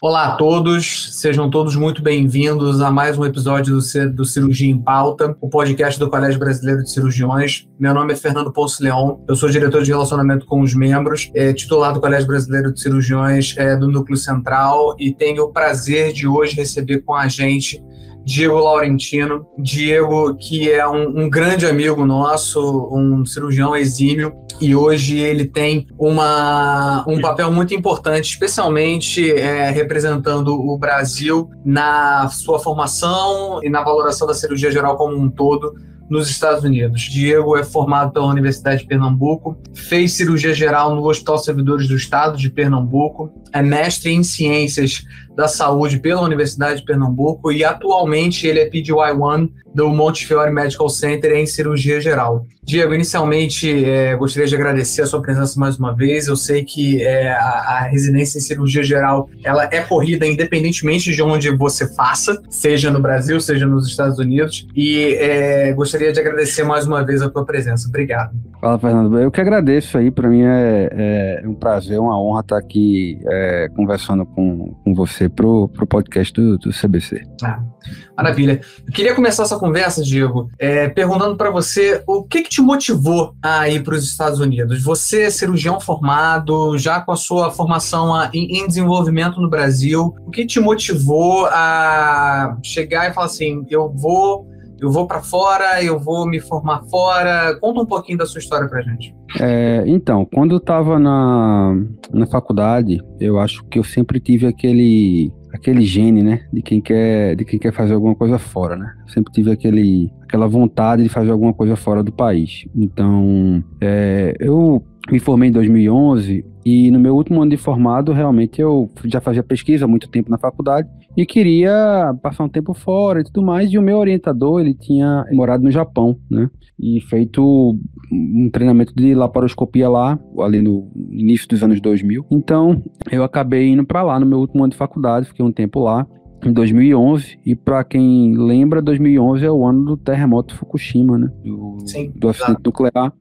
Olá a todos, sejam todos muito bem-vindos a mais um episódio do Cirurgia em Pauta, o podcast do Colégio Brasileiro de Cirurgiões. Meu nome é Fernando Ponce Leão, eu sou diretor de relacionamento com os membros, titular do Colégio Brasileiro de Cirurgiões do Núcleo Central, e tenho o prazer de hoje receber com a gente Diego Laurentino. Diego, que é um grande amigo nosso, um cirurgião exímio, e hoje ele tem um papel muito importante, especialmente representando o Brasil na sua formação e na valoração da cirurgia geral como um todo nos Estados Unidos. Diego é formado pela Universidade de Pernambuco, fez cirurgia geral no Hospital Servidores do Estado de Pernambuco, é mestre em Ciências da Saúde pela Universidade de Pernambuco e atualmente ele é PGY1 do Montefiore Medical Center em cirurgia geral. Diego, inicialmente gostaria de agradecer a sua presença mais uma vez. Eu sei que a residência em cirurgia geral ela é corrida independentemente de onde você faça, seja no Brasil, seja nos Estados Unidos, e gostaria de agradecer mais uma vez a tua presença. Obrigado. Fala, Fernando. Eu que agradeço aí, para mim é um prazer, uma honra estar aqui conversando com você pro podcast do CBC. Maravilha. Eu queria começar essa conversa, Diego, perguntando para você o que te motivou a ir para os Estados Unidos. Você é cirurgião formado, já com a sua formação em desenvolvimento no Brasil, o que te motivou a chegar e falar assim, eu vou para fora, eu vou me formar fora? Conta um pouquinho da sua história pra gente. Então, quando eu estava na faculdade, eu acho que eu sempre tive aquele gene, né, de quem quer fazer alguma coisa fora, né? Eu sempre tive aquela vontade de fazer alguma coisa fora do país. Então, eu me formei em 2011 e no meu último ano de formado, realmente eu já fazia pesquisa há muito tempo na faculdade e queria passar um tempo fora e tudo mais. E o meu orientador, ele tinha morado no Japão, né? E feito um treinamento de laparoscopia lá, ali no início dos anos 2000. Então, eu acabei indo para lá no meu último ano de faculdade, fiquei um tempo lá, em 2011, e para quem lembra, 2011 é o ano do terremoto Fukushima, né? Do acidente nuclear,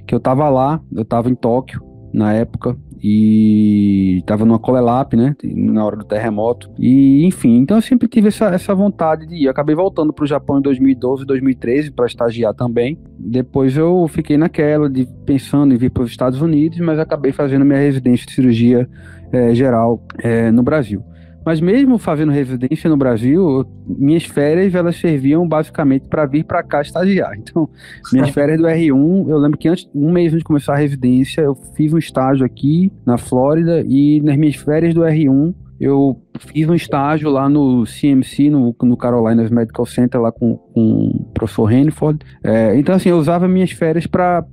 que eu tava lá, eu tava em Tóquio na época, e tava numa Colelap, né, na hora do terremoto, e enfim, então eu sempre tive essa vontade de ir. Eu acabei voltando pro Japão em 2012, 2013 para estagiar também. Depois eu fiquei naquela de pensando em vir para os Estados Unidos, mas acabei fazendo minha residência de cirurgia geral no Brasil. Mas mesmo fazendo residência no Brasil, minhas férias elas serviam basicamente para vir para cá estagiar. Então, minhas férias do R1, eu lembro que um mês antes de começar a residência, eu fiz um estágio aqui na Flórida, e nas minhas férias do R1, eu fiz um estágio lá no CMC, no Carolinas Medical Center, lá com o professor Henford. Então, assim, eu usava minhas férias para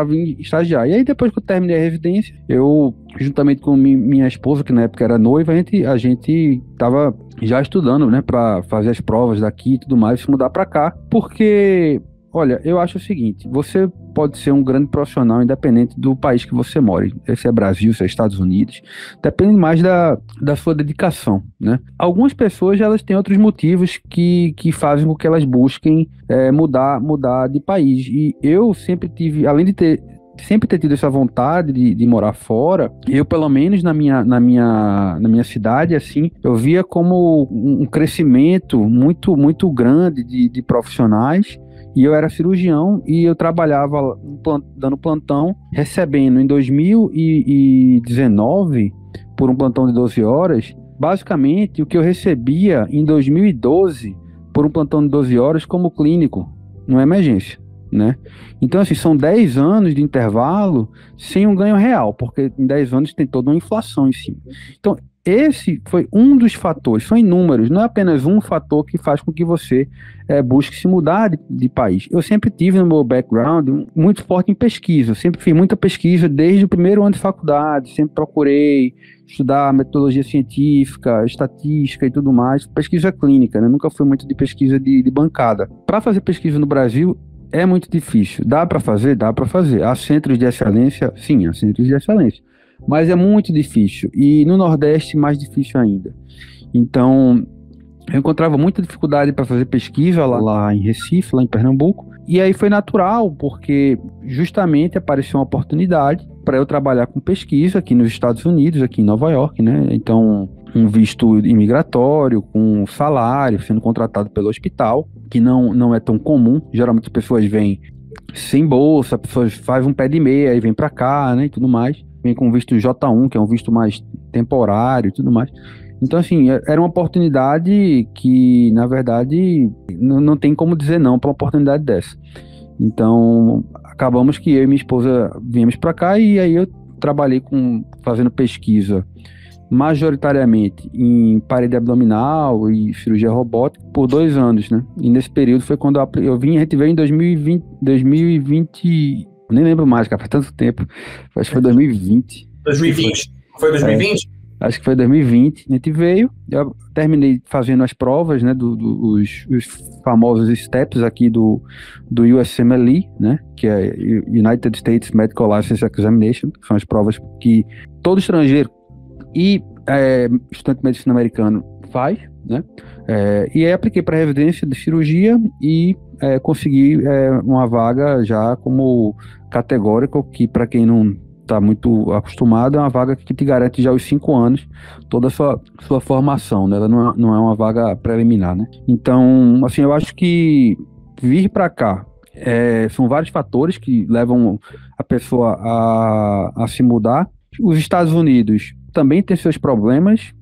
vir estagiar. E aí, depois que eu terminei a residência, eu, juntamente com minha esposa, que na época era noiva, a gente tava já estudando, né, para fazer as provas daqui e tudo mais, se mudar para cá, porque... Olha, eu acho o seguinte, você pode ser um grande profissional independente do país que você mora, se é Brasil, se é Estados Unidos, depende mais da sua dedicação, né? Algumas pessoas, elas têm outros motivos que fazem com que elas busquem mudar de país, e eu sempre tive, além de sempre ter tido essa vontade de morar fora, eu, pelo menos na minha cidade, assim, eu via como um crescimento muito, muito grande de profissionais. E eu era cirurgião e eu trabalhava dando plantão, recebendo em 2019, por um plantão de 12 horas, basicamente o que eu recebia em 2012 por um plantão de 12 horas como clínico, numa emergência, né? Então, assim, são 10 anos de intervalo sem um ganho real, porque em 10 anos tem toda uma inflação em cima. Então, esse foi um dos fatores, são inúmeros, não é apenas um fator que faz com que você busque se mudar de país. Eu sempre tive no meu background muito forte em pesquisa, eu sempre fiz muita pesquisa desde o primeiro ano de faculdade, sempre procurei estudar metodologia científica, estatística e tudo mais, pesquisa clínica, né? Nunca fui muito de pesquisa de bancada. Para fazer pesquisa no Brasil, é muito difícil. Dá para fazer? Dá para fazer. Há centros de excelência? Sim, há centros de excelência. Mas é muito difícil. E no Nordeste, mais difícil ainda. Então, eu encontrava muita dificuldade para fazer pesquisa lá em Recife, lá em Pernambuco. E aí foi natural, porque justamente apareceu uma oportunidade para eu trabalhar com pesquisa aqui nos Estados Unidos, aqui em Nova York, né? Então, um visto imigratório, com salário, sendo contratado pelo hospital, que não é tão comum. Geralmente as pessoas vêm sem bolsa, as pessoas fazem um pé de meia e vêm para cá, né, e tudo mais. Vem com visto J1, que é um visto mais temporário e tudo mais. Então, assim, era uma oportunidade que, na verdade, não tem como dizer não para uma oportunidade dessa. Então, acabamos que eu e minha esposa viemos para cá e aí eu trabalhei fazendo pesquisa majoritariamente em parede abdominal e cirurgia robótica por 2 anos, né? E nesse período foi quando a gente veio em 2020, nem lembro mais, cara, faz tanto tempo. Acho que foi 2020. 2020. Foi 2020? Acho que foi 2020. A gente veio, eu terminei fazendo as provas, né, os famosos steps aqui do USMLE, né, que é United States Medical License Examination, que são as provas que todo estrangeiro e estudante de medicina americano faz, né? E aí apliquei para residência de cirurgia e consegui uma vaga já como categórico, que para quem não está muito acostumado, é uma vaga que te garante já os 5 anos toda a sua formação, né? Ela não é uma vaga preliminar, né? Então, assim, eu acho que vir para cá são vários fatores que levam a pessoa a se mudar. Os Estados Unidos também tem seus problemas,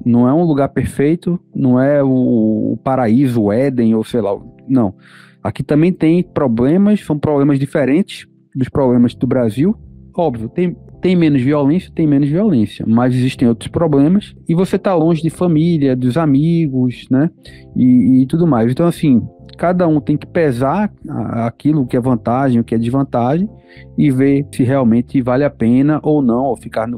não é um lugar perfeito, não é o paraíso, o Éden, ou sei lá, não. Aqui também tem problemas, são problemas diferentes dos problemas do Brasil. Óbvio, tem menos violência, mas existem outros problemas, e você tá longe de família, dos amigos, né, e tudo mais. Então, assim, cada um tem que pesar aquilo que é vantagem, o que é desvantagem, e ver se realmente vale a pena ou não, ou ficar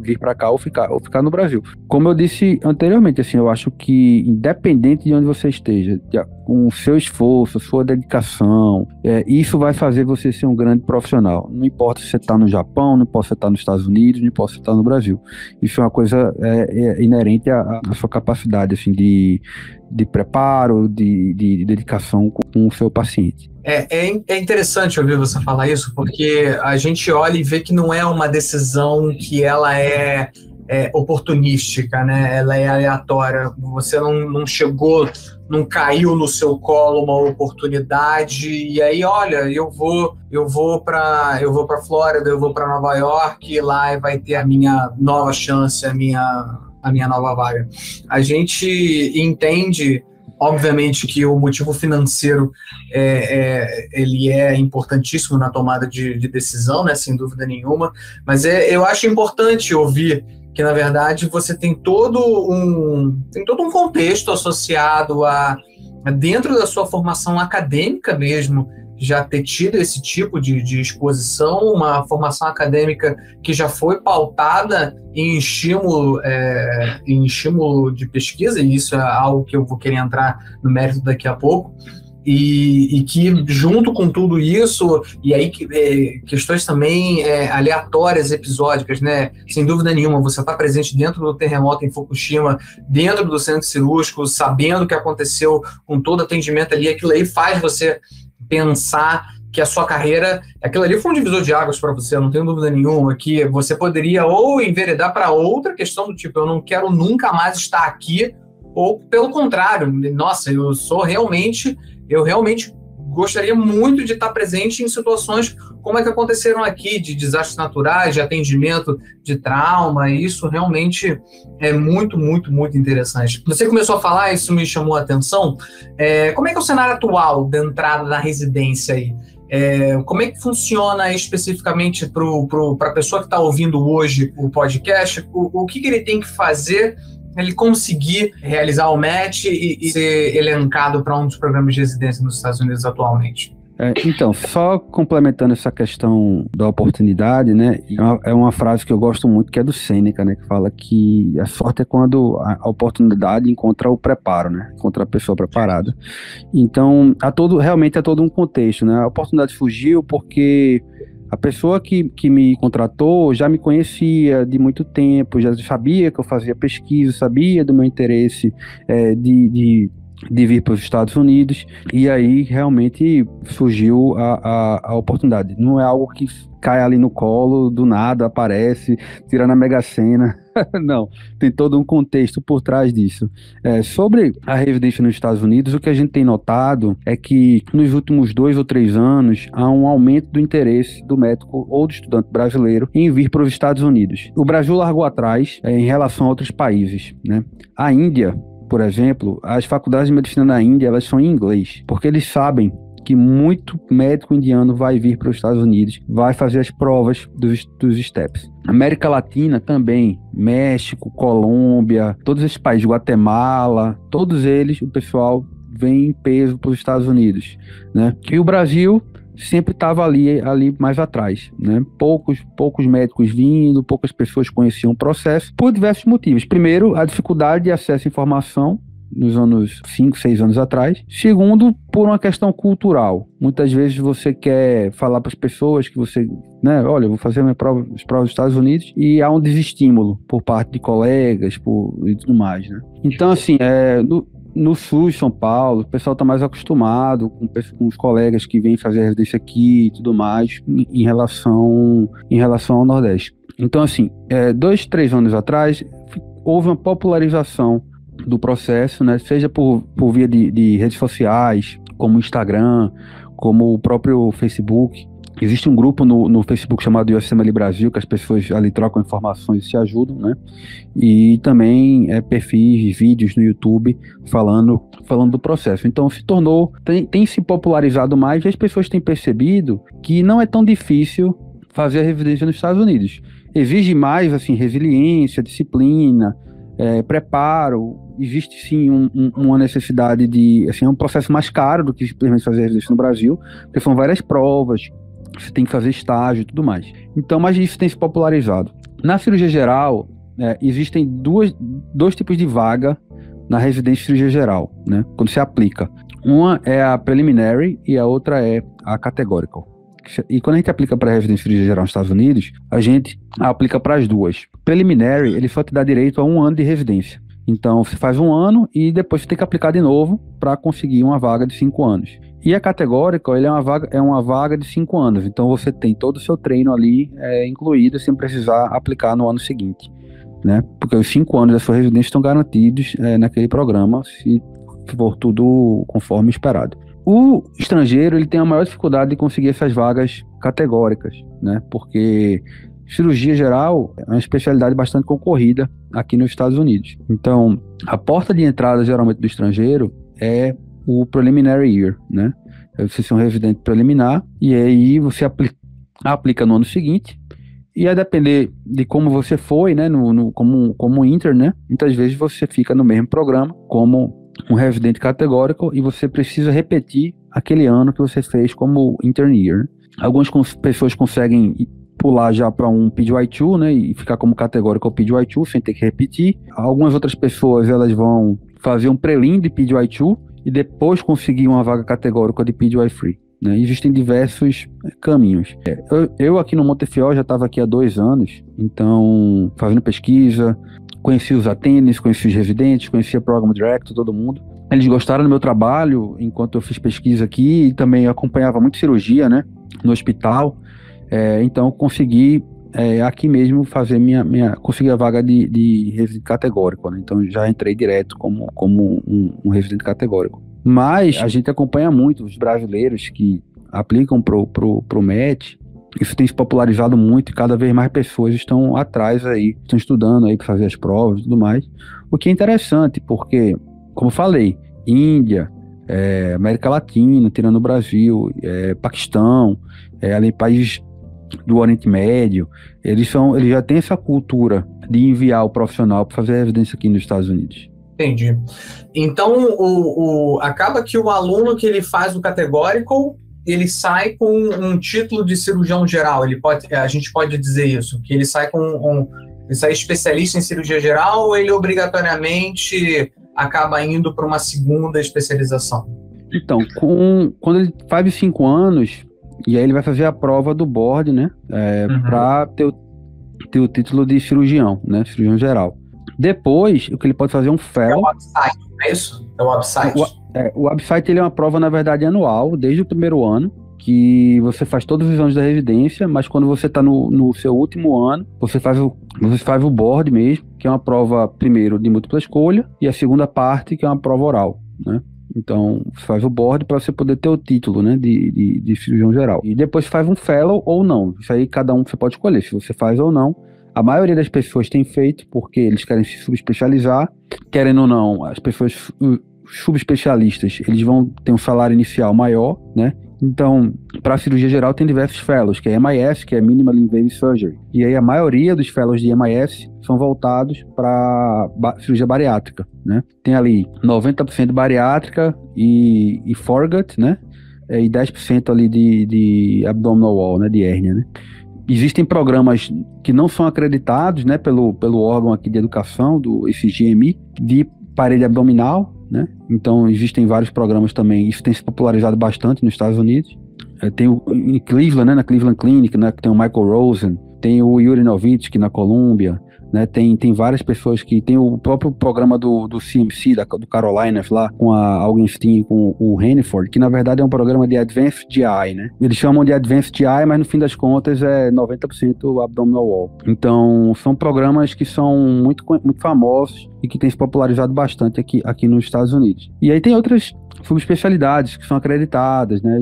vir para cá ou ficar no Brasil. Como eu disse anteriormente, assim, eu acho que independente de onde você esteja, com o seu esforço, sua dedicação, isso vai fazer você ser um grande profissional. Não importa se você está no Japão, não importa se você está nos Estados Unidos, não importa se você está no Brasil. Isso é uma coisa inerente à sua capacidade, assim, de preparo, de dedicação com o seu paciente. É interessante ouvir você falar isso, porque a gente olha e vê que não é uma decisão que ela é oportunística, né? Ela é aleatória. Você não chegou, não caiu no seu colo uma oportunidade e aí, olha, eu vou para Flórida, eu vou para Nova York, e lá vai ter a minha nova chance, a minha nova vaga. A gente entende, obviamente, que o motivo financeiro ele é importantíssimo na tomada de decisão, né, sem dúvida nenhuma, mas eu acho importante ouvir que, na verdade, você tem todo um contexto associado dentro da sua formação acadêmica mesmo, já ter tido esse tipo de exposição, uma formação acadêmica que já foi pautada em estímulo de pesquisa, e isso é algo que eu vou querer entrar no mérito daqui a pouco, e que junto com tudo isso, e aí questões também aleatórias, episódicas, né? Sem dúvida nenhuma, você está presente dentro do terremoto em Fukushima, dentro do centro cirúrgico, sabendo o que aconteceu com todo atendimento ali, aquilo aí faz você pensar que a sua carreira, aquilo ali foi um divisor de águas para você, não tenho dúvida nenhuma, que você poderia ou enveredar para outra questão do tipo, eu não quero nunca mais estar aqui, ou pelo contrário, nossa, eu realmente gostaria muito de estar presente em situações como é que aconteceram aqui, de desastres naturais, de atendimento de trauma, e isso realmente é muito, muito, muito interessante. Você começou a falar, isso me chamou a atenção, como é que é o cenário atual da entrada na residência aí? Como é que funciona especificamente para a pessoa que está ouvindo hoje o podcast? O que ele tem que fazer ele conseguir realizar o match e ser elencado para um dos programas de residência nos Estados Unidos atualmente? Então, só complementando essa questão da oportunidade, né? É uma frase que eu gosto muito, que é do Sêneca, né? Que fala que a sorte é quando a oportunidade encontra o preparo, né? Encontra a pessoa preparada. Então, realmente há todo um contexto, né? A oportunidade surgiu porque a pessoa que me contratou já me conhecia de muito tempo, já sabia que eu fazia pesquisa, sabia do meu interesse de vir para os Estados Unidos, e aí realmente surgiu a oportunidade. Não é algo que cai ali no colo, do nada, aparece, tira na Mega Sena. Não, tem todo um contexto por trás disso. Sobre a residência nos Estados Unidos, o que a gente tem notado é que nos últimos 2 ou 3 anos há um aumento do interesse do médico ou do estudante brasileiro em vir para os Estados Unidos. O Brasil largou atrás em relação a outros países, né? A Índia, por exemplo, as faculdades de medicina na Índia, elas são em inglês, porque eles sabem que muito médico indiano vai vir para os Estados Unidos, vai fazer as provas dos STEPS. América Latina também, México, Colômbia, todos esses países, Guatemala, todos eles, o pessoal vem em peso para os Estados Unidos, né? E o Brasil sempre estava ali mais atrás, né? Poucos médicos vindo, poucas pessoas conheciam o processo, por diversos motivos. Primeiro, a dificuldade de acesso à informação, nos anos 5, 6 anos atrás. Segundo, por uma questão cultural. Muitas vezes você quer falar para as pessoas que você, né, olha, eu vou fazer as provas dos Estados Unidos, e há um desestímulo por parte de colegas e tudo mais, né? Então, assim, no sul de São Paulo, o pessoal está mais acostumado com os colegas que vêm fazer a residência aqui e tudo mais, em relação ao Nordeste. Então, assim, 2, 3 anos atrás, houve uma popularização do processo, né? Seja por via de redes sociais, como o Instagram, como o próprio Facebook. Existe um grupo no Facebook chamado USMLE Brasil, que as pessoas ali trocam informações e se ajudam, né? E também perfis, vídeos no YouTube falando do processo. Então tem se popularizado mais, e as pessoas têm percebido que não é tão difícil fazer a residência nos Estados Unidos. Exige mais, assim, resiliência, disciplina, preparo. Existe sim uma necessidade de, assim, é um processo mais caro do que simplesmente fazer residência no Brasil, porque são várias provas, você tem que fazer estágio e tudo mais. Então, mas isso tem se popularizado. Na cirurgia geral, existem dois tipos de vaga na residência de cirurgia geral, né? Quando se aplica. Uma é a preliminary e a outra é a categorical. E quando a gente aplica para a residência de cirurgia geral nos Estados Unidos, a gente aplica para as duas. Preliminary, ele só te dá direito a 1 ano de residência. Então, você faz 1 ano e depois você tem que aplicar de novo para conseguir uma vaga de 5 anos. E a categórica, ele é uma vaga de 5 anos. Então, você tem todo o seu treino ali incluído, sem precisar aplicar no ano seguinte, né? Porque os 5 anos da sua residência estão garantidos naquele programa, se for tudo conforme esperado. O estrangeiro, ele tem a maior dificuldade de conseguir essas vagas categóricas, né? Porque cirurgia geral é uma especialidade bastante concorrida aqui nos Estados Unidos. Então, a porta de entrada, geralmente, do estrangeiro é o preliminary year, né? Você ser um residente preliminar, e aí você aplica no ano seguinte, e a depender de como você foi, né, como intern, né, muitas vezes você fica no mesmo programa como um residente categórico, e você precisa repetir aquele ano que você fez como intern year. Algumas pessoas conseguem pular já para um PGY2, né, e ficar como categórico PGY2 sem ter que repetir. Algumas outras pessoas, elas vão fazer um prelim de PGY2 e depois conseguir uma vaga categórica de PGY3, né? Existem diversos caminhos. Eu aqui no Montefiore já estava aqui há 2 anos, então fazendo pesquisa, conheci os attendings, conheci os residentes, conheci a Program Director, todo mundo. Eles gostaram do meu trabalho enquanto eu fiz pesquisa aqui, e também acompanhava muito cirurgia, né, no hospital. Então eu consegui aqui mesmo fazer consegui a vaga de residente categórico, né? Então já entrei direto como um residente categórico. Mas a gente acompanha muito os brasileiros que aplicam pro MET. Isso tem se popularizado muito, e cada vez mais pessoas estão atrás aí, estão estudando aí para fazer as provas e tudo mais. O que é interessante, porque, como eu falei, Índia, América Latina, tirando o Brasil, Paquistão, ali países do Oriente Médio, eles já têm essa cultura de enviar o profissional para fazer a residência aqui nos Estados Unidos. Entendi. Então, acaba que o aluno que ele faz o categórico, ele sai com um título de cirurgião geral. A gente pode dizer isso, que ele sai ele sai especialista em cirurgia geral, ou ele obrigatoriamente acaba indo para uma segunda especialização? Então, quando ele faz os 5 anos, e aí ele vai fazer a prova do board, né? Para ter o título de cirurgião, né? Cirurgião geral. Depois, o que ele pode fazer é um fellow. É o website, não é isso? É o website. O website, ele é uma prova, na verdade, anual, desde o primeiro ano, que você faz todos os anos da residência, mas quando você está no seu último ano, você faz o board mesmo, que é uma prova, primeiro, de múltipla escolha, e a segunda parte, que é uma prova oral, né? Então, você faz o board para você poder ter o título, né, de cirurgião geral. E depois faz um fellow ou não. Isso aí cada um você pode escolher, se você faz ou não. A maioria das pessoas tem feito porque eles querem se subespecializar. Querendo ou não, as pessoas subespecialistas, eles vão ter um salário inicial maior, né? Então, para a cirurgia geral tem diversos fellows, que é MIS, que é Minimally Invasive Surgery. E aí a maioria dos fellows de MIS são voltados para cirurgia bariátrica, né? Tem ali 90% bariátrica e foregut, né? E 10% ali de abdominal wall, né? De hérnia, né? Existem programas que não são acreditados, né? Pelo órgão aqui de educação, do FGMI, de parede abdominal, né? Então existem vários programas também. Isso tem se popularizado bastante nos Estados Unidos. Tem em Cleveland, né? Na Cleveland Clinic, né? Que tem o Michael Rosen, tem o Yuri Novitsky na Colômbia, né? Tem várias pessoas que tem o próprio programa do CMC, do Carolinas lá, com a Augenstein, com o Hannaford, que na verdade é um programa de Advanced GI, né? Eles chamam de Advanced GI, mas no fim das contas é 90% abdominal wall. Então são programas que são muito famosos e que têm se popularizado bastante aqui nos Estados Unidos. E aí tem outras subespecialidades que são acreditadas, né?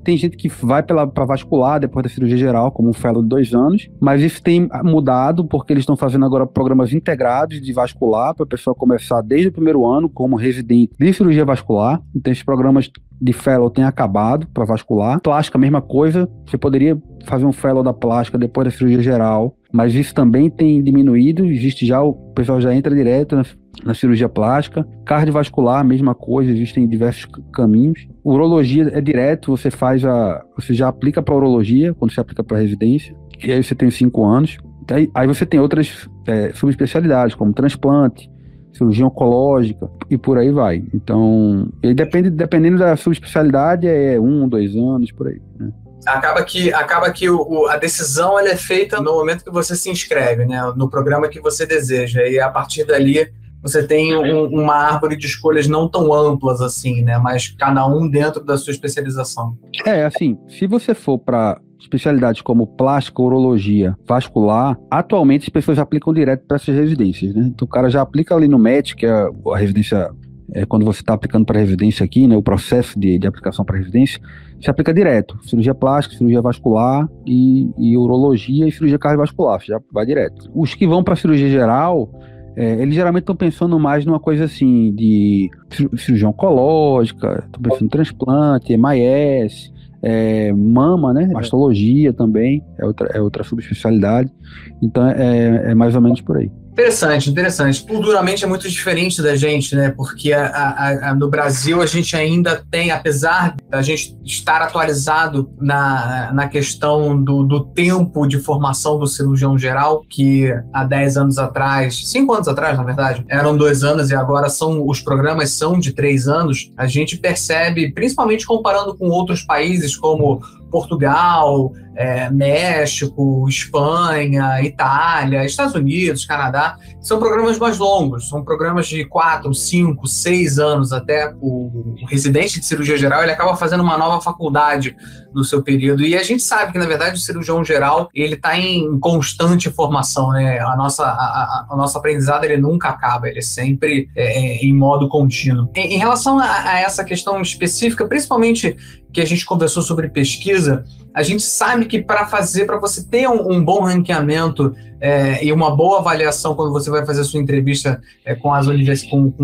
Tem gente que vai para vascular depois da cirurgia geral, como um fellow de 2 anos, mas isso tem mudado porque eles estão fazendo agora programas integrados de vascular para a pessoa começar desde o primeiro ano como residente de cirurgia vascular. Então esses programas de fellow têm acabado para vascular. Plástica, mesma coisa, você poderia fazer um fellow da plástica depois da cirurgia geral, mas isso também tem diminuído, o pessoal já entra direto na cirurgia plástica. Cardiovascular, mesma coisa, existem diversos caminhos. Urologia é direto, você já aplica para urologia, quando você aplica para residência, e aí você tem 5 anos. Aí você tem outras subespecialidades, como transplante, cirurgia oncológica, e por aí vai. Então, dependendo da subespecialidade, 1, 2 anos, por aí, né? Acaba que a decisão ela é feita no momento que você se inscreve, né, no programa que você deseja, e a partir dali você tem uma árvore de escolhas não tão amplas assim, né, mas cada um dentro da sua especialização. Assim, se você for para especialidades como plástica, urologia, vascular, atualmente as pessoas aplicam direto para essas residências, né? Então o cara já aplica ali no MET, que é a residência, quando você está aplicando para residência aqui, né, o processo de aplicação para residência, você aplica direto. Cirurgia plástica, cirurgia vascular e urologia e cirurgia cardiovascular, você já vai direto. Os que vão para cirurgia geral, eles geralmente estão pensando mais numa coisa assim, de cirurgia oncológica, estão pensando em transplante, MIS, mama, né? Mastologia também, é outra subespecialidade. Então é mais ou menos por aí. Interessante. Culturalmente é muito diferente da gente, né? Porque no Brasil a gente ainda tem, apesar da gente estar atualizado na questão do tempo de formação do cirurgião geral, que há 10 anos atrás, 5 anos atrás, na verdade, eram 2 anos e agora os programas são de 3 anos, a gente percebe, principalmente comparando com outros países como Portugal, México, Espanha, Itália, Estados Unidos, Canadá, são programas mais longos, são programas de 4, 5, 6 anos até. O residente de cirurgia geral ele acaba fazendo uma nova faculdade no seu período, e a gente sabe que, na verdade, o cirurgião geral ele está em constante formação, né? A nossa aprendizado ele nunca acaba, ele é sempre em modo contínuo. Em relação a essa questão específica, principalmente que a gente conversou sobre pesquisa, a gente sabe que para você ter um bom ranqueamento e uma boa avaliação quando você vai fazer a sua entrevista com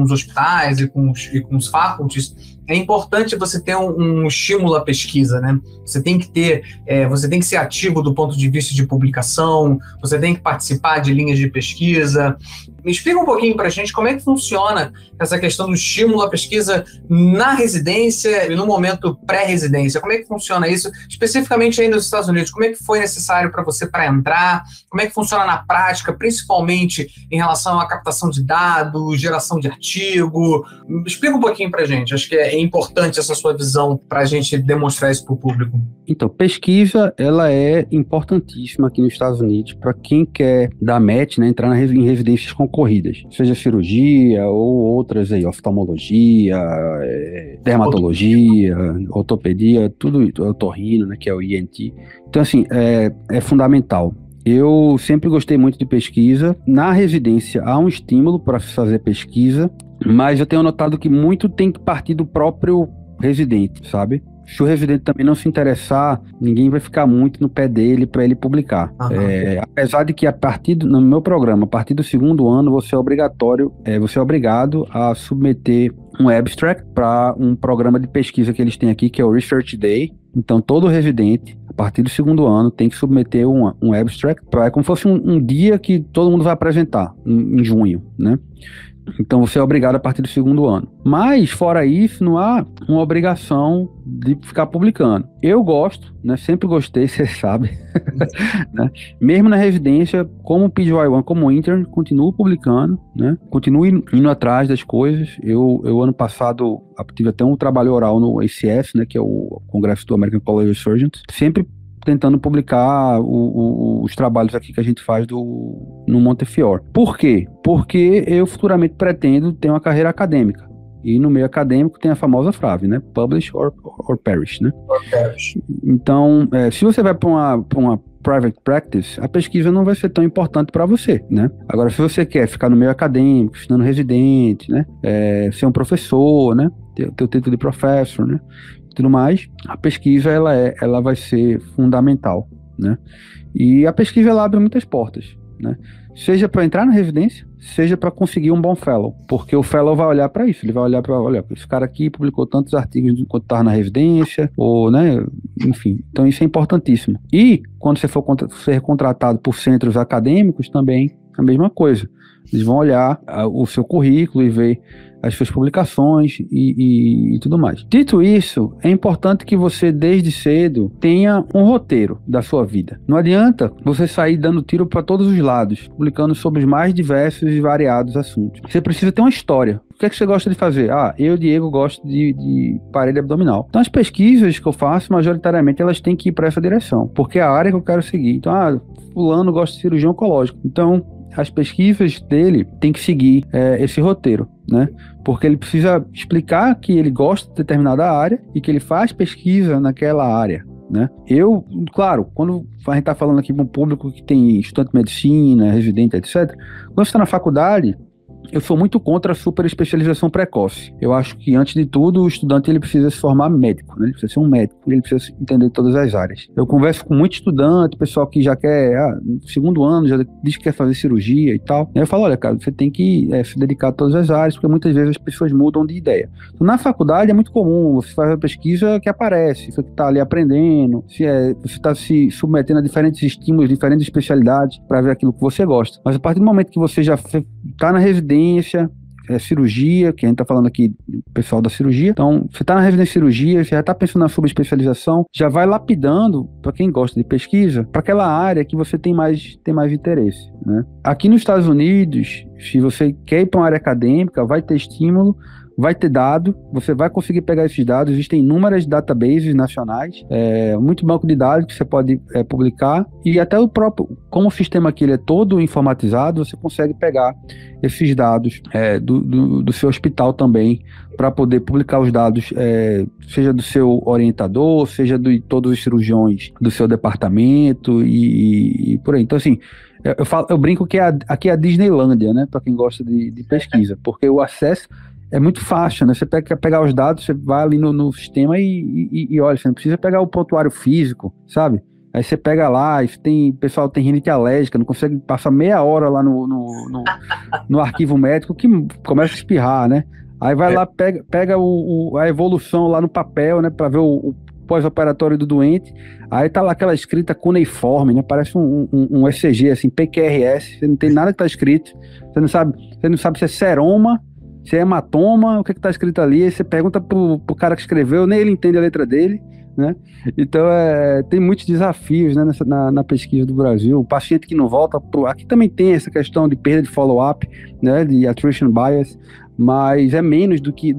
os hospitais e com os faculties, é importante você ter um estímulo à pesquisa, né? Você tem que ser ativo do ponto de vista de publicação, você tem que participar de linhas de pesquisa. Me explica um pouquinho para a gente como é que funciona essa questão do estímulo à pesquisa na residência e no momento pré-residência. Como é que funciona isso, especificamente aí nos Estados Unidos? Como é que foi necessário para você para entrar? Como é que funciona na prática, principalmente em relação à captação de dados, geração de artigo? Me explica um pouquinho para a gente. Acho que é importante essa sua visão para a gente demonstrar isso para o público. Então, pesquisa, ela é importantíssima aqui nos Estados Unidos para quem quer dar match, né, entrar em residências concorrentes. concorridas, seja cirurgia ou outras aí, oftalmologia, dermatologia, ortopedia, tudo isso, otorrino, né, que é o ENT. Então, assim, é fundamental. Eu sempre gostei muito de pesquisa. Na residência há um estímulo para fazer pesquisa, mas eu tenho notado que muito tem que partir do próprio residente, sabe? Se o residente também não se interessar, ninguém vai ficar muito no pé dele para ele publicar. Apesar de que no meu programa, a partir do segundo ano, você é obrigado a submeter um abstract para um programa de pesquisa que eles têm aqui, que é o Research Day. Então, todo residente, a partir do segundo ano, tem que submeter um abstract, é como se fosse um dia que todo mundo vai apresentar, em junho, né? Então, você é obrigado a partir do segundo ano. Mas, fora isso, não há uma obrigação de ficar publicando. Eu gosto, né? Sempre gostei, você sabe. Né? Mesmo na residência, como PGY1, como intern, continuo publicando, né? Continuo indo atrás das coisas. Eu ano passado, tive até um trabalho oral no ACS, né? Que é o Congresso do American College of Surgeons. Sempre tentando publicar os trabalhos aqui que a gente faz no Montefiore. Por quê? Porque eu futuramente pretendo ter uma carreira acadêmica. E no meio acadêmico tem a famosa frase, né? Publish or perish, né? Então, se você vai para uma private practice, a pesquisa não vai ser tão importante para você, né? Agora, se você quer ficar no meio acadêmico, estudando residente, né? Ser um professor, né? Ter o título de professor, né? Tudo mais, a pesquisa ela vai ser fundamental, né? E a pesquisa ela abre muitas portas, né? Seja para entrar na residência, seja para conseguir um bom fellow, porque o fellow vai olhar para isso, ele vai olhar para, olha, esse cara aqui publicou tantos artigos enquanto estava na residência, ou, né, enfim, então isso é importantíssimo. E quando você for ser contratado por centros acadêmicos também, a mesma coisa, eles vão olhar o seu currículo e ver as suas publicações e tudo mais. Dito isso, é importante que você, desde cedo, tenha um roteiro da sua vida. Não adianta você sair dando tiro para todos os lados, publicando sobre os mais diversos e variados assuntos. Você precisa ter uma história. O que é que você gosta de fazer? Eu, Diego, gosto de parede abdominal. Então, as pesquisas que eu faço, majoritariamente, elas têm que ir para essa direção, porque é a área que eu quero seguir. Então, fulano gosta de cirurgia oncológica. Então, as pesquisas dele têm que seguir esse roteiro, né? Porque ele precisa explicar que ele gosta de determinada área e que ele faz pesquisa naquela área, né? Claro, quando a gente está falando aqui para um público que tem estudante de medicina, residente, etc., quando você está na faculdade, eu sou muito contra a superespecialização precoce. Eu acho que, antes de tudo, o estudante ele precisa se formar médico, né? Ele precisa ser um médico, ele precisa entender todas as áreas. Eu converso com muito estudante, pessoal que já quer, no segundo ano, já diz que quer fazer cirurgia e tal. Aí eu falo, olha, cara, você tem que se dedicar a todas as áreas, porque muitas vezes as pessoas mudam de ideia. Então, na faculdade é muito comum, você faz a pesquisa que aparece, você está ali aprendendo, você está se submetendo a diferentes estímulos, diferentes especialidades para ver aquilo que você gosta. Mas a partir do momento que você já está na residência, cirurgia, que a gente está falando aqui do pessoal da cirurgia. Então, você está na residência de cirurgia, você já está pensando na subespecialização, já vai lapidando, para quem gosta de pesquisa, para aquela área que você tem mais interesse, né? Aqui nos Estados Unidos, se você quer ir para uma área acadêmica, vai ter estímulo, vai ter dado, você vai conseguir pegar esses dados, existem inúmeras databases nacionais, muito banco de dados que você pode publicar, e até o próprio, como o sistema aqui ele é todo informatizado, você consegue pegar esses dados do seu hospital também, para poder publicar os dados, seja do seu orientador, seja de todos os cirurgiões do seu departamento e por aí. Então, assim, eu brinco que aqui é a Disneylândia, né, para quem gosta de pesquisa, porque o acesso é muito fácil, né? Você quer pegar os dados, você vai ali no sistema e olha, você não precisa pegar o prontuário físico, sabe? Aí você pega lá, o pessoal tem rinite alérgica, não consegue passar meia hora lá no arquivo médico que começa a espirrar, né? Aí vai lá, pega a evolução lá no papel, né? Pra ver o pós-operatório do doente. Aí tá lá aquela escrita cuneiforme, né? Parece um ECG, assim, PQRS, você não tem nada que tá escrito, você não sabe se é seroma, se é hematoma, o que tá escrito ali, aí você pergunta pro cara que escreveu, nem ele entende a letra dele, né? Então, tem muitos desafios, né, na pesquisa do Brasil. O paciente que não volta, aqui também tem essa questão de perda de follow-up, né, de attrition bias, mas é menos do que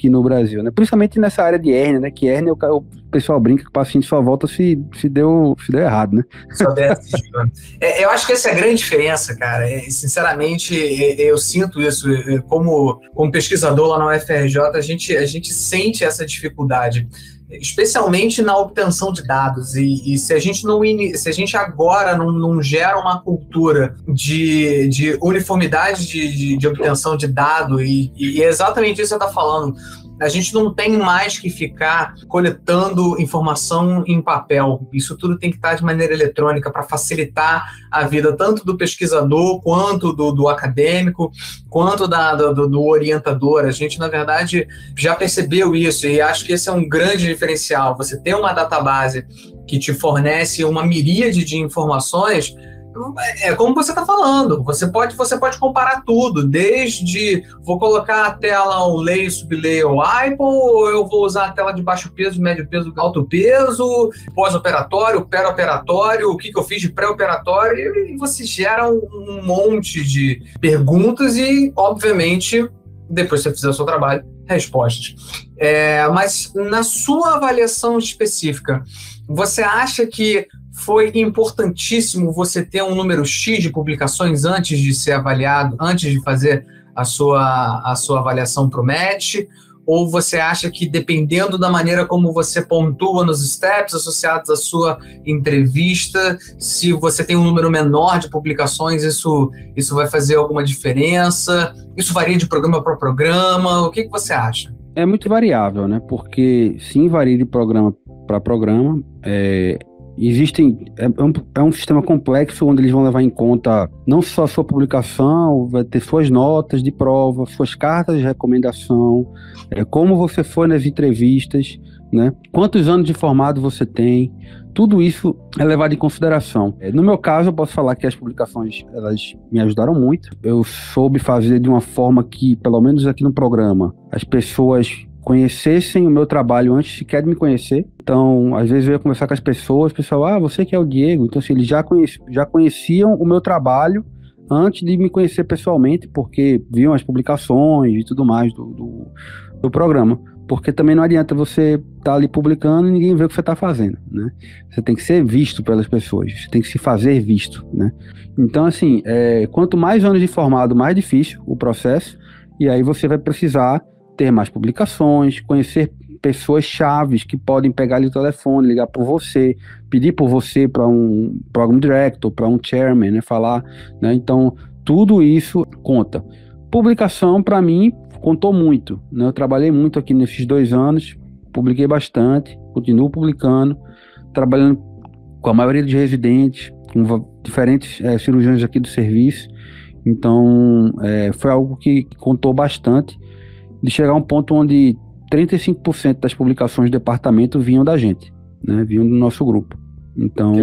no Brasil, né? Principalmente nessa área de hérnia, né? Que hérnia, o pessoal brinca que o paciente só volta se deu errado, né? Eu acho que essa é a grande diferença, cara. Sinceramente, eu sinto isso. Como pesquisador lá na UFRJ, a gente sente essa dificuldade, especialmente na obtenção de dados. E se a gente agora não gera uma cultura de uniformidade de obtenção de dado, e é exatamente isso que você está falando. A gente não tem mais que ficar coletando informação em papel. Isso tudo tem que estar de maneira eletrônica para facilitar a vida tanto do pesquisador, quanto do acadêmico, quanto do orientador. A gente, na verdade, já percebeu isso e acho que esse é um grande diferencial. Você ter uma database que te fornece uma miríade de informações. É como você está falando, você pode comparar tudo, desde vou colocar a tela o lay, sublay ou hypo, ou eu vou usar a tela de baixo peso, médio peso, alto peso, pós-operatório, pré-operatório, o que eu fiz de pré-operatório, e você gera um monte de perguntas e, obviamente, depois que você fizer o seu trabalho, respostas. Mas na sua avaliação específica, você acha que foi importantíssimo você ter um número X de publicações antes de ser avaliado, antes de fazer a sua avaliação para o match? Ou você acha que, dependendo da maneira como você pontua nos steps associados à sua entrevista, se você tem um número menor de publicações, isso vai fazer alguma diferença? Isso varia de programa para programa? O que você acha? É muito variável, né? Porque sim, varia de programa para programa. É um sistema complexo onde eles vão levar em conta não só a sua publicação, vai ter suas notas de prova, suas cartas de recomendação, como você foi nas entrevistas, né? Quantos anos de formado você tem, tudo isso é levado em consideração. No meu caso, eu posso falar que as publicações, elas me ajudaram muito. Eu soube fazer de uma forma que, pelo menos aqui no programa, as pessoas conhecessem o meu trabalho antes sequer de me conhecer. Então, às vezes eu ia conversar com as pessoas, o pessoal, você que é o Diego. Então, assim, eles já conheciam o meu trabalho antes de me conhecer pessoalmente, porque viam as publicações e tudo mais do programa. Porque também não adianta você estar ali publicando e ninguém ver o que você está fazendo, né? Você tem que ser visto pelas pessoas, você tem que se fazer visto, né? Então, assim, quanto mais anos de formado, mais difícil o processo, e aí você vai precisar ter mais publicações, conhecer pessoas chaves que podem pegar ali o telefone, ligar por você, pedir por você para um program director, para um chairman, né, falar, né? Então, tudo isso conta. Publicação, para mim, contou muito, né? Eu trabalhei muito aqui nesses 2 anos, publiquei bastante, continuo publicando, trabalhando com a maioria dos residentes, com diferentes cirurgiões aqui do serviço. Então, foi algo que contou bastante, de chegar a um ponto onde 35% das publicações do departamento vinham da gente, né? Vinham do nosso grupo. Então,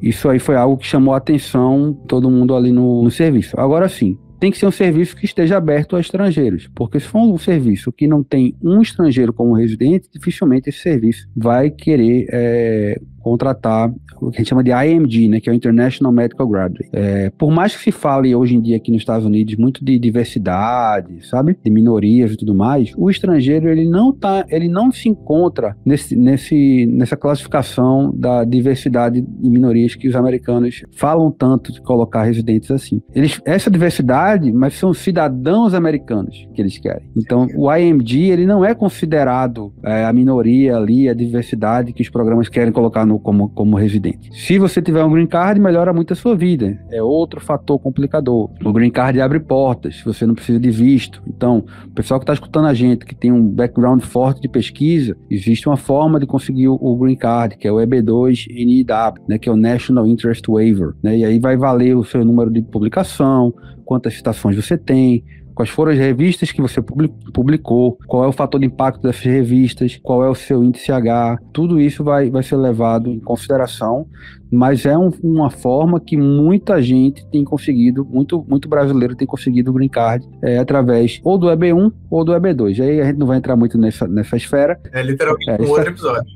isso aí foi algo que chamou a atenção todo mundo ali no serviço. Agora sim, tem que ser um serviço que esteja aberto a estrangeiros, porque se for um serviço que não tem um estrangeiro como residente, dificilmente esse serviço vai querer contratar o que a gente chama de IMG, né, que é o International Medical Graduate. Por mais que se fale hoje em dia aqui nos Estados Unidos muito de diversidade, sabe, de minorias e tudo mais, o estrangeiro ele não se encontra nessa classificação da diversidade e minorias que os americanos falam tanto de colocar residentes assim. Essa diversidade, mas são cidadãos americanos que eles querem. Então, o IMG ele não é considerado a minoria ali, a diversidade que os programas querem colocar como residente. Se você tiver um green card, melhora muito a sua vida. É outro fator complicador. O green card abre portas, você não precisa de visto. Então, o pessoal que está escutando a gente, que tem um background forte de pesquisa, existe uma forma de conseguir o green card, que é o EB2NIW, né, que é o National Interest Waiver, né, e aí vai valer o seu número de publicação, quantas citações você tem, quais foram as revistas que você publicou, qual é o fator de impacto dessas revistas, qual é o seu índice H, tudo isso vai ser levado em consideração, mas é uma forma que muita gente tem conseguido, muito brasileiro tem conseguido o green card através ou do EB1 ou do EB2. Aí a gente não vai entrar muito nessa esfera. É literalmente um outro episódio.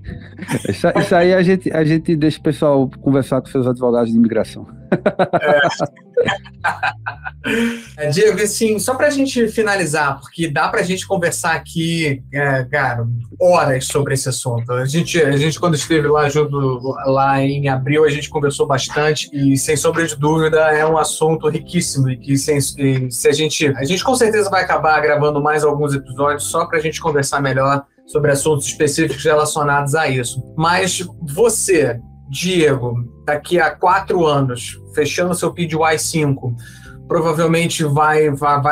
Isso aí a gente deixa o pessoal conversar com seus advogados de imigração. Diego, assim, só para a gente finalizar, porque dá para a gente conversar aqui, cara, horas sobre esse assunto. A gente, quando esteve lá junto, lá em abril, a gente conversou bastante e, sem sombra de dúvida, é um assunto riquíssimo e que se a gente com certeza vai acabar gravando mais alguns episódios só para a gente conversar melhor sobre assuntos específicos relacionados a isso. Mas você, Diego, daqui a 4 anos, fechando seu PGY 5, provavelmente vai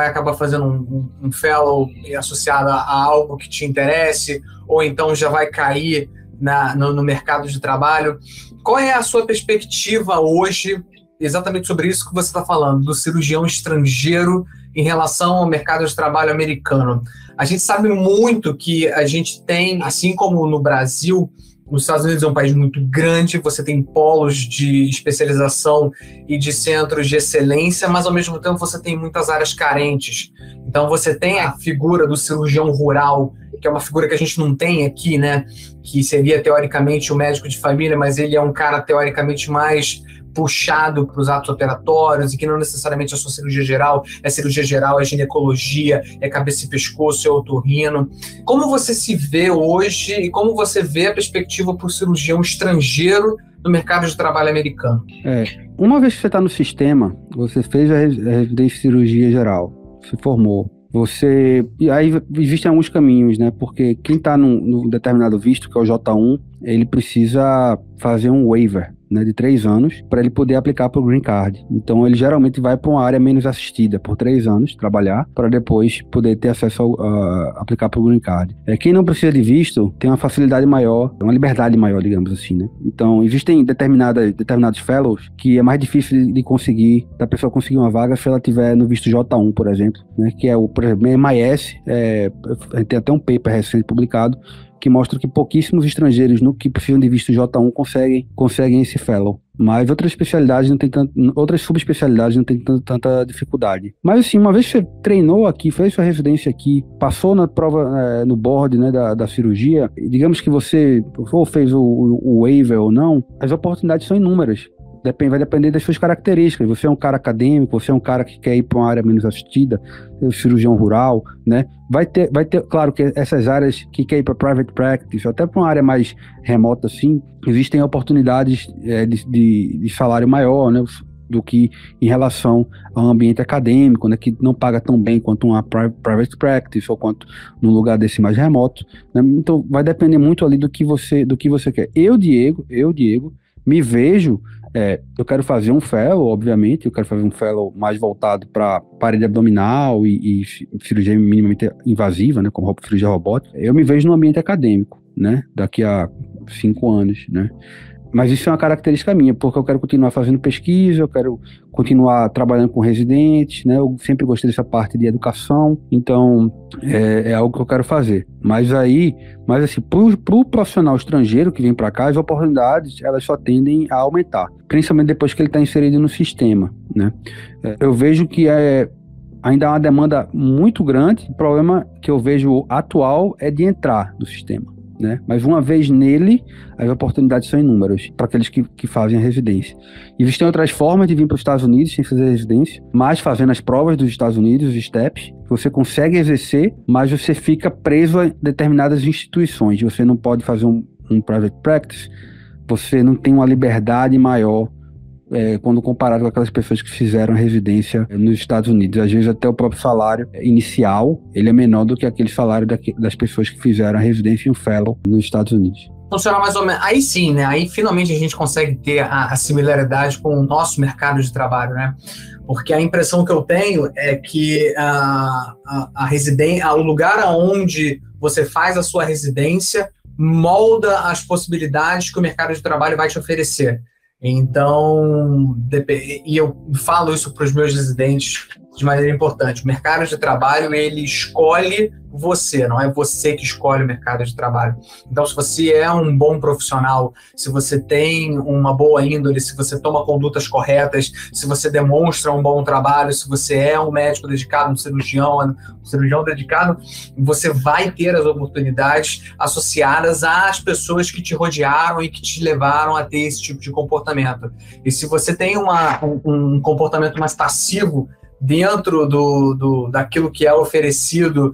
acabar fazendo um fellow associado a algo que te interesse, ou então já vai cair no mercado de trabalho. Qual é a sua perspectiva hoje, exatamente sobre isso que você está falando, do cirurgião estrangeiro em relação ao mercado de trabalho americano? A gente sabe muito que a gente tem, assim como no Brasil, os Estados Unidos é um país muito grande, você tem polos de especialização e de centros de excelência, mas ao mesmo tempo você tem muitas áreas carentes. Então você tem a figura do cirurgião rural, que é uma figura que a gente não tem aqui, né? Que seria teoricamente o médico de família, mas ele é um cara teoricamente mais puxado para os atos operatórios e que não necessariamente é só cirurgia geral, é ginecologia, é cabeça e pescoço, é otorrino. Como você se vê hoje e como você vê a perspectiva para o cirurgião estrangeiro no mercado de trabalho americano? Uma vez que você está no sistema, você fez a residência de cirurgia geral, se formou, e aí existem alguns caminhos, né? Porque quem está num determinado visto, que é o J1, ele precisa fazer um waiver, né, de 3 anos para ele poder aplicar para o Green Card. Então ele geralmente vai para uma área menos assistida por 3 anos, trabalhar, para depois poder ter acesso a aplicar para o Green Card. Quem não precisa de visto tem uma facilidade maior, uma liberdade maior, digamos assim, né? Então existem determinados fellows que é mais difícil de conseguir, da pessoa conseguir uma vaga se ela tiver no visto J1, por exemplo, né? Que é por exemplo, MIS, a gente tem até um paper recente publicado que mostra que pouquíssimos estrangeiros que precisam de visto J1 conseguem esse fellow. Mas outras especialidades outras subespecialidades não tem tanta dificuldade. Mas assim, uma vez que você treinou aqui, fez sua residência aqui, passou na prova, no board, né, da cirurgia, digamos que você ou fez o waiver ou não, as oportunidades são inúmeras. Vai depender das suas características. Você é um cara acadêmico, você é um cara que quer ir para uma área menos assistida, cirurgião rural, né? Vai ter, claro que essas áreas que quer ir para private practice, até para uma área mais remota assim, existem oportunidades de salário maior, né? Do que em relação ao ambiente acadêmico, né, que não paga tão bem quanto uma private practice ou quanto num lugar desse mais remoto, né? Então vai depender muito ali do que você quer. Eu, Diego, me vejo, eu quero fazer um fellow, obviamente, eu quero fazer um fellow mais voltado para parede abdominal e cirurgia minimamente invasiva, né, como cirurgia robótica. Eu me vejo no ambiente acadêmico, né, daqui a 5 anos, né. Mas isso é uma característica minha, porque eu quero continuar fazendo pesquisa, eu quero continuar trabalhando com residentes, né? Eu sempre gostei dessa parte de educação, então é algo que eu quero fazer. Mas assim, pro profissional estrangeiro que vem para cá, as oportunidades, elas só tendem a aumentar, principalmente depois que ele está inserido no sistema, né? Eu vejo que ainda há uma demanda muito grande. O problema que eu vejo atual é de entrar no sistema, né? Mas uma vez nele, as oportunidades são inúmeras para aqueles que fazem a residência. Existem outras formas de vir para os Estados Unidos sem fazer residência, mas fazendo as provas dos Estados Unidos, os STEPs, você consegue exercer, mas você fica preso a determinadas instituições. Você não pode fazer um private practice, você não tem uma liberdade maior quando comparado com aquelas pessoas que fizeram residência nos Estados Unidos. Às vezes até o próprio salário inicial, ele é menor do que aquele salário das pessoas que fizeram a residência e um fellow nos Estados Unidos. Funciona mais ou menos. Aí sim, né? Aí finalmente a gente consegue ter a similaridade com o nosso mercado de trabalho, né? Porque a impressão que eu tenho é que a residência, o lugar onde você faz a sua residência molda as possibilidades que o mercado de trabalho vai te oferecer. Então, e eu falo isso para os meus residentes de maneira importante. O mercado de trabalho, ele escolhe você, não é você que escolhe o mercado de trabalho. Então, se você é um bom profissional, se você tem uma boa índole, se você toma condutas corretas, se você demonstra um bom trabalho, se você é um médico dedicado, um cirurgião dedicado, você vai ter as oportunidades associadas às pessoas que te rodearam e que te levaram a ter esse tipo de comportamento. E se você tem um comportamento mais passivo dentro daquilo que é oferecido,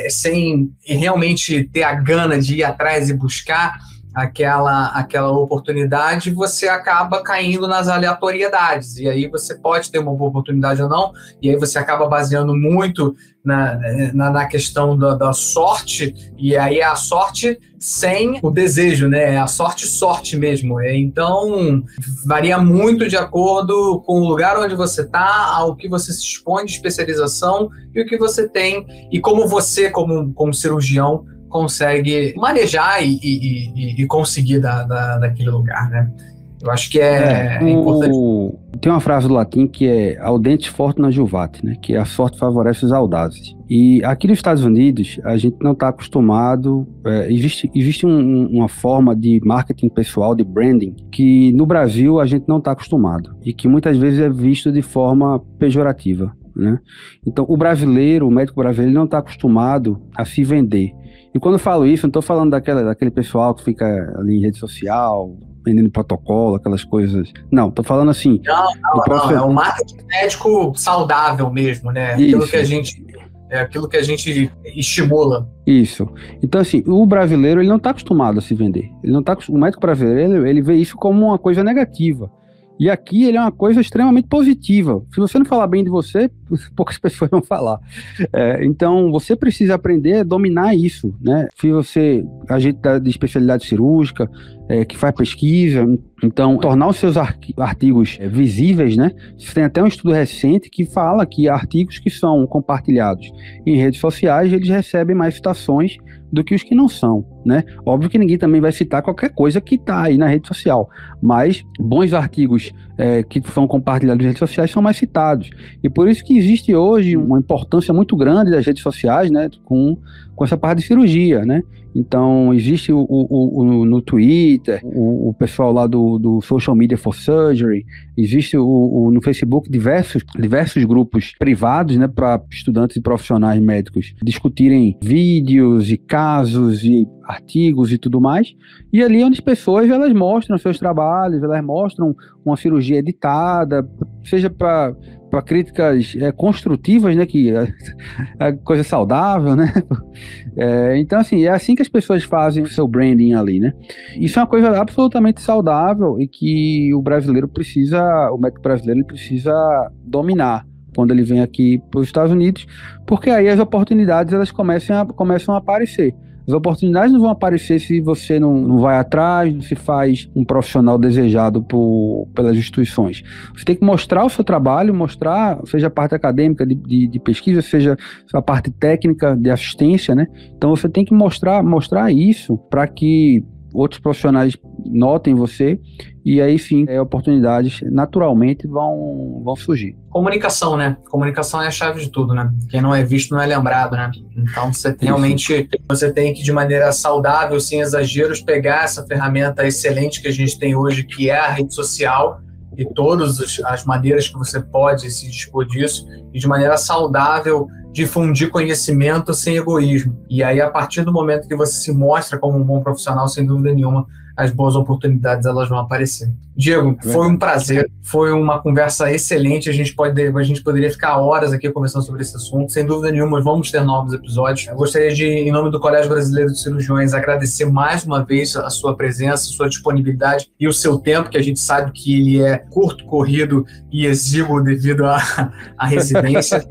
sem realmente ter a gana de ir atrás e buscar aquela oportunidade, você acaba caindo nas aleatoriedades, e aí você pode ter uma boa oportunidade ou não, e aí você acaba baseando muito na questão da sorte, e aí é a sorte sem o desejo, né? É a sorte mesmo. Então, varia muito de acordo com o lugar onde você está, ao que você se expõe de especialização e o que você tem, e como você, como cirurgião, consegue manejar e conseguir daquele lugar, né? Eu acho que é importante. Tem uma frase do latim que é audentes fortuna juvat, né? Que a sorte favorece os audazes. E aqui nos Estados Unidos, a gente não está acostumado, existe uma forma de marketing pessoal, de branding, que no Brasil a gente não está acostumado e que muitas vezes é visto de forma pejorativa, né? Então, o médico brasileiro, não está acostumado a se vender. E quando eu falo isso, não estou falando daquele pessoal que fica ali em rede social, vendendo protocolo, aquelas coisas. Não, estou falando assim... Não, é um marketing médico saudável mesmo, né? Aquilo que a gente estimula. Isso. Então, assim, o brasileiro, ele não está acostumado a se vender. O médico brasileiro, ele vê isso como uma coisa negativa. E aqui ele é uma coisa extremamente positiva. Se você não falar bem de você, poucas pessoas vão falar. Então, você precisa aprender a dominar isso, né? Se a gente de especialidade cirúrgica, que faz pesquisa, então, tornar os seus artigos visíveis, né? Você tem até um estudo recente que fala que artigos que são compartilhados em redes sociais, eles recebem mais citações do que os que não são, né? Óbvio que ninguém também vai citar qualquer coisa que está aí na rede social, mas bons artigos que são compartilhados em redes sociais são mais citados. E por isso que existe hoje uma importância muito grande das redes sociais, né? Com essa parte de cirurgia, né? Então, existe no Twitter, o pessoal lá do Social Media for Surgery, existe no Facebook diversos grupos privados, né, para estudantes e profissionais médicos discutirem vídeos e casos e artigos e tudo mais, e ali onde as pessoas elas mostram seus trabalhos, elas mostram uma cirurgia editada, seja para críticas construtivas, né, que é coisa saudável, né? Então, assim, é assim que as pessoas fazem o seu branding ali, né? Isso é uma coisa absolutamente saudável e que o médico brasileiro ele precisa dominar quando ele vem aqui para os Estados Unidos, porque aí as oportunidades elas começam a aparecer. As oportunidades não vão aparecer se você não vai atrás, não se faz um profissional desejado pelas instituições. Você tem que mostrar o seu trabalho, seja a parte acadêmica de pesquisa, seja a parte técnica de assistência, né? Então você tem que mostrar isso para que outros profissionais notem você e aí sim, oportunidades naturalmente vão surgir. Comunicação, né? Comunicação é a chave de tudo, né? Quem não é visto não é lembrado, né? Então, você tem que, de maneira saudável, sem exageros, pegar essa ferramenta excelente que a gente tem hoje, que é a rede social, e todas as maneiras que você pode se dispor disso, e de maneira saudável, difundir conhecimento sem egoísmo. E aí, a partir do momento que você se mostra como um bom profissional, sem dúvida nenhuma, as boas oportunidades elas vão aparecer. Diego, foi um prazer, foi uma conversa excelente, a gente poderia ficar horas aqui conversando sobre esse assunto, sem dúvida nenhuma, vamos ter novos episódios. Eu gostaria de, em nome do Colégio Brasileiro de Cirurgiões, agradecer mais uma vez a sua presença, a sua disponibilidade e o seu tempo, que a gente sabe que ele é curto, corrido e exíguo devido à residência.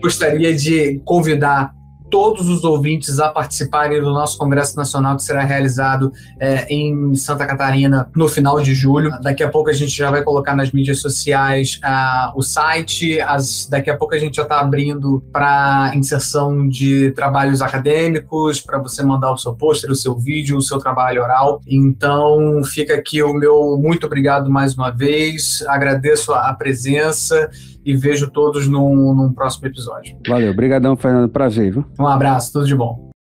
Gostaria de convidar todos os ouvintes a participarem do nosso Congresso Nacional, que será realizado em Santa Catarina no final de julho. Daqui a pouco a gente já vai colocar nas mídias sociais o site, daqui a pouco a gente já está abrindo para inserção de trabalhos acadêmicos, para você mandar o seu pôster, o seu vídeo, o seu trabalho oral. Então, fica aqui o meu muito obrigado mais uma vez, agradeço a presença e vejo todos num próximo episódio. Valeu, obrigadão, Fernando, prazer, viu? Um abraço, tudo de bom.